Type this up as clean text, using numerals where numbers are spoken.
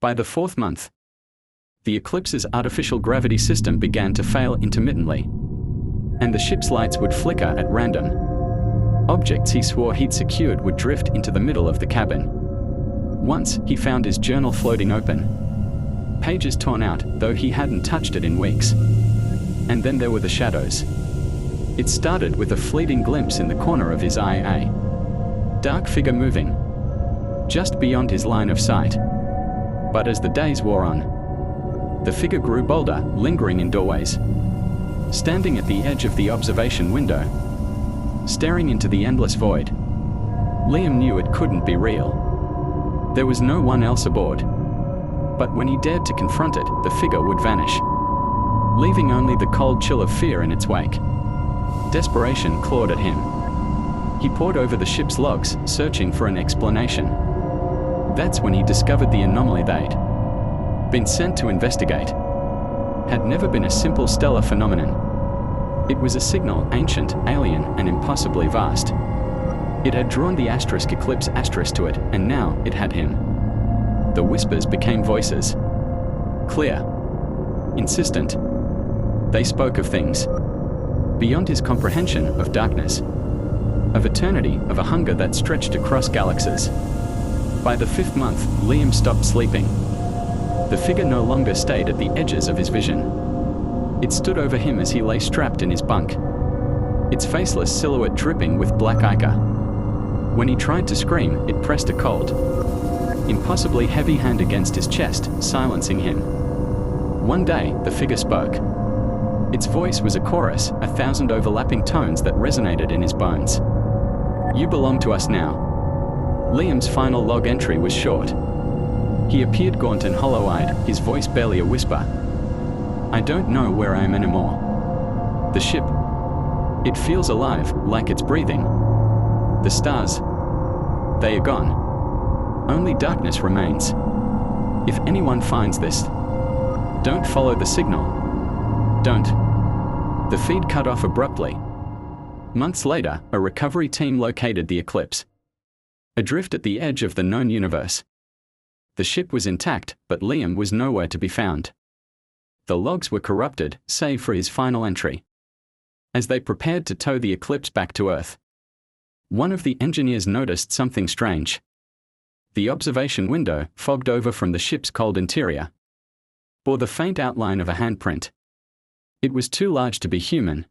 By the fourth month, the Eclipse's artificial gravity system began to fail intermittently, and the ship's lights would flicker at random. Objects he swore he'd secured would drift into the middle of the cabin. Once, he found his journal floating open, pages torn out, though he hadn't touched it in weeks. And then there were the shadows. It started with a fleeting glimpse in the corner of his eye, a dark figure moving just beyond his line of sight. But as the days wore on, the figure grew bolder, lingering in doorways, standing at the edge of the observation window, staring into the endless void. Liam knew it couldn't be real. There was no one else aboard. But when he dared to confront it, the figure would vanish, leaving only the cold chill of fear in its wake. Desperation clawed at him. He pored over the ship's logs, searching for an explanation. That's when he discovered the anomaly they'd been sent to investigate had never been a simple stellar phenomenon. It was a signal, ancient, alien, and impossibly vast. It had drawn the asterisk Eclipse asterisk to it, and now it had him. The whispers became voices. Clear. Insistent. They spoke of things beyond his comprehension, of darkness, of eternity, of a hunger that stretched across galaxies. By the fifth month, Liam stopped sleeping. The figure no longer stayed at the edges of his vision. It stood over him as he lay strapped in his bunk, its faceless silhouette dripping with black ichor. When he tried to scream, it pressed a cold, impossibly heavy hand against his chest, silencing him. One day, the figure spoke. Its voice was a chorus, 1,000 overlapping tones that resonated in his bones. You belong to us now. Liam's final log entry was short. He appeared gaunt and hollow-eyed, his voice barely a whisper. I don't know where I am anymore. The ship, it feels alive, like it's breathing. The stars, they are gone. Only darkness remains. If anyone finds this, don't follow the signal. Don't. The feed cut off abruptly. Months later, a recovery team located the Eclipse, adrift at the edge of the known universe. The ship was intact, but Liam was nowhere to be found. The logs were corrupted, save for his final entry. As they prepared to tow the Eclipse back to Earth, one of the engineers noticed something strange. The observation window, fogged over from the ship's cold interior, bore the faint outline of a handprint. It was too large to be human,